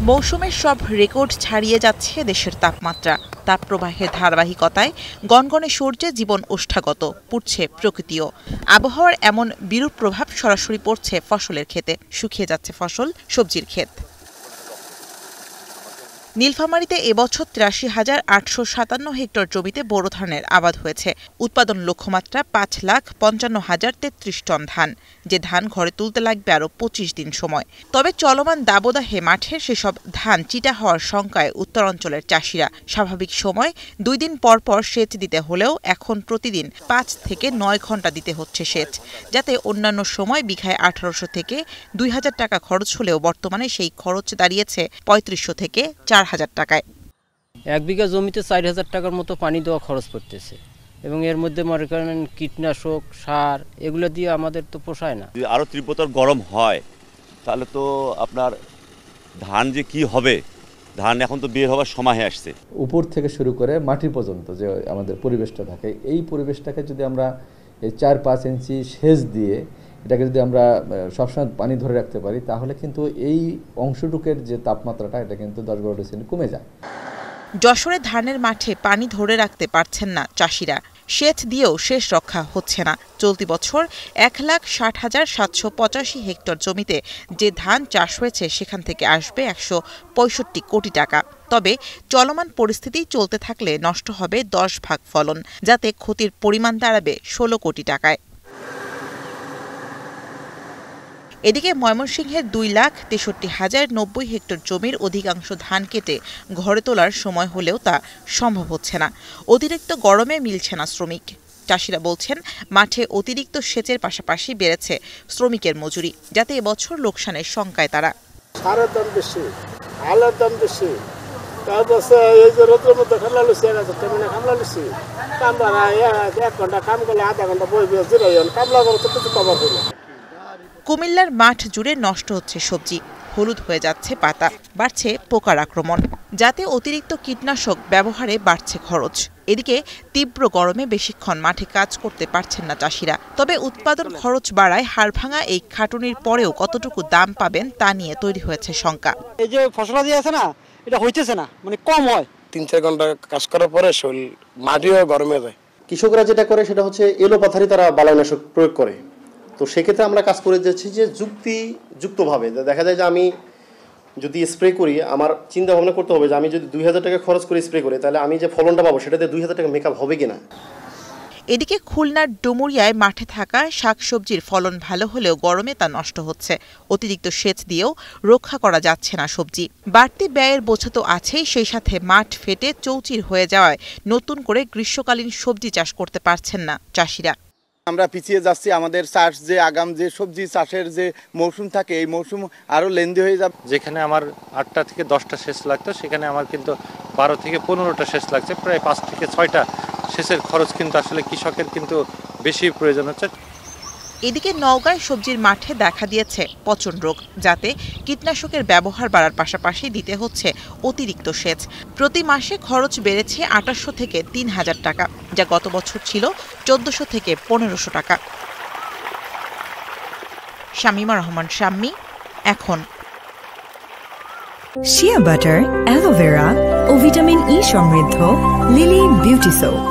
মৌসুমের সব রেকর্ড ছাড়িয়ে যাচ্ছে দেশের তাপমাত্রা। তাপপ্রবাহের ধারাবাহিকতায় গনগনে সূর্যে জীবন ওষ্ঠাগত, পুড়ছে প্রকৃতিও। আবহাওয়ার এমন বিরূপ প্রভাব সরাসরি পড়ছে ফসলের ক্ষেতে, শুকিয়ে যাচ্ছে ফসল, সবজির ক্ষেত। নীলফামারীতে এবছর ৮৩,৮৫৭ হেক্টর জমিতে বোরো ধানের আবাদ হয়েছে। উৎপাদন লক্ষ্যমাত্রা ৫,৫৫,০৩৩ টন ধান, যে ধান ঘরে তুলতে লাগবে আরও ২৫ দিন সময়। তবে চলমান দাবদাহে মাঠের সেসব ধান চিটা হওয়ার শঙ্কায় উত্তরাঞ্চলের চাষিরা। স্বাভাবিক সময় ২ দিন পর পর সেচ দিতে হলেও এখন প্রতিদিন ৫ থেকে ৯ ঘণ্টা দিতে হচ্ছে সেচ, যাতে অন্যান্য সময় বিঘায় ১৮০০ থেকে ২,০০০ টাকা খরচ হলেও বর্তমানে সেই খরচ দাঁড়িয়েছে ৩৫০০ থেকে ৪,০০০ টাকায়। ১ বিঘা জমিতে ৪,০০০ টাকার মতো পানি দেওয়া খরচ পড়তেছে, এবং এর মধ্যে মনে করেন কীটনাশক, সার, এগুলো দিয়ে আমাদের তো পোষায় না। যদি আরও তীব্রতর গরম হয় তাহলে তো আপনার ধান যে কি হবে, ধান এখন তো বের হওয়ার সময় হয়ে আসছে। উপর থেকে শুরু করে মাটি পর্যন্ত যে আমাদের পরিবেশটা থাকে, এই পরিবেশটাকে যদি আমরা এই ৪-৫ ইঞ্চি সেচ দিয়ে এটাকে যদি আমরা সবসময় পানি ধরে রাখতে পারি, তাহলে কিন্তু এই অংশটুকের যে তাপমাত্রাটা এটা কিন্তু ১০-১২ ডিগ্রি কমে যায়। যশোরে ধানের মাঠে পানি ধরে রাখতে পারছেন না চাষিরা। সেচ দিয়েও শেষ রক্ষা হচ্ছে না। চলতি বছর ১,৬০,৭৮৫ হেক্টর জমিতে যে ধান চাষ হয়েছে সেখান থেকে আসবে ১৬৫ কোটি টাকা। তবে চলমান পরিস্থিতি চলতে থাকলে নষ্ট হবে ১০ ভাগ ফলন, যাতে ক্ষতির পরিমাণ দাঁড়াবে ১৬ কোটি টাকায়। এদিকে ময়মনসিংহের ২,৬৩,০৯০ হেক্টর জমির অধিকাংশ ধান কেটে ঘরে তোলার সময় হলেও তা সম্ভব হচ্ছে না। অতিরিক্ত গরমে মিলছে না শ্রমিক। চাষিরা বলছেন, মাঠে অতিরিক্ত সেচের পাশাপাশি বেড়েছে শ্রমিকের মজুরি, যাতে এবছর লোকসানের শঙ্কায় তারা। সারের দাম বেশি, আলের দাম বেশি, এই যে রোদের মধ্যে খামলা লুচি, ১,০০০ টাকা খামলা লুচি, কামলা ১ ঘন্টা কাম করলে আধা ঘন্টা বই জিরাই, কামলা করে তো কিছু কভার হইল। কুমিল্লার মাঠ জুড়ে নষ্ট হচ্ছে সবজি, হলুদ হয়ে যাচ্ছে পাতা, বাড়ছে পোকার আক্রমণ, যাতে অতিরিক্ত কীটনাশক ব্যবহারে বাড়ছে খরচ। এদিকে তীব্র গরমে বেশিক্ষণ মাঠে কাজ করতে পারছেন না চাষিরা। তবে উৎপাদন খরচ বাড়ায় হাড়ভাঙা এই খাটুনির পরেও কতটুকু দাম পাবেন তা নিয়ে তৈরি হয়েছে শঙ্কা। এই যে ফসলাদি আছে না, এটা হইতেছে না, মানে কম হয়। ৩-৪ ঘন্টা কাজ করার পরে শরীর মাটিও গরমে যায়। কৃষকরা যেটা করে সেটা হচ্ছে এলোপাথারি তারা বালাইনাশক প্রয়োগ করে। তো সেক্ষেত্রে আমরা কাজ করে যাচ্ছি যে যুক্তিযুক্তভাবে দেখা যায় যে আমি যদি স্প্রে করি, আমার চিন্তা ভাবনা করতে হবে যে আমি যদি ২,০০০ টাকা খরচ করে স্প্রে করি, তাহলে আমি যে ফলনটা পাবো সেটাতে ২,০০০ টাকা মেকআপ হবে কিনা। এদিকে খুলনার ডুমুরিয়ায় মাঠে থাকা শাকসবজির ফলন ভালো হলেও গরমে তা নষ্ট হচ্ছে। অতিরিক্ত সেচ দিয়েও রক্ষা করা যাচ্ছে না সবজি। বাড়তি ব্যয়ের বোঝা তো আছেই, সেই সাথে মাঠ ফেটে চৌচির হয়ে যাওয়ায় নতুন করে গ্রীষ্মকালীন সবজি চাষ করতে পারছেন না চাষিরা। আমরা পিছিয়ে যাচ্ছি। আমাদের চাষ যে আগাম যে সবজি চাষের যে মৌসুম থাকে, এই মৌসুম আরও লেন্দি হয়ে যাবে। যেখানে আমার ৮টা থেকে ১০টা সেচ লাগতো, সেখানে আমার কিন্তু ১২ থেকে ১৫টা সেচ লাগছে। প্রায় ৫ থেকে ৬টা সেচের খরচ কিন্তু আসলে কৃষকের কিন্তু বেশি প্রয়োজন হচ্ছে। এদিকে নওগাঁয় সবজির মাঠে দেখা দিয়েছে পচন রোগ, যাতে কীটনাশকের ব্যবহার বাড়ার পাশাপাশি দিতে হচ্ছে অতিরিক্ত সেচ। প্রতি মাসে খরচ বেড়েছে ২৮০০ থেকে ৩,০০০ টাকা, যা গত বছর ছিল ১৪০০ থেকে ১৫০০ টাকা। শামীমা রহমান শাম্মী, এখন। শিয়া বাটার, অ্যালোভেরা ও ভিটামিন ই সমৃদ্ধ লিলি বিউটি সোপ।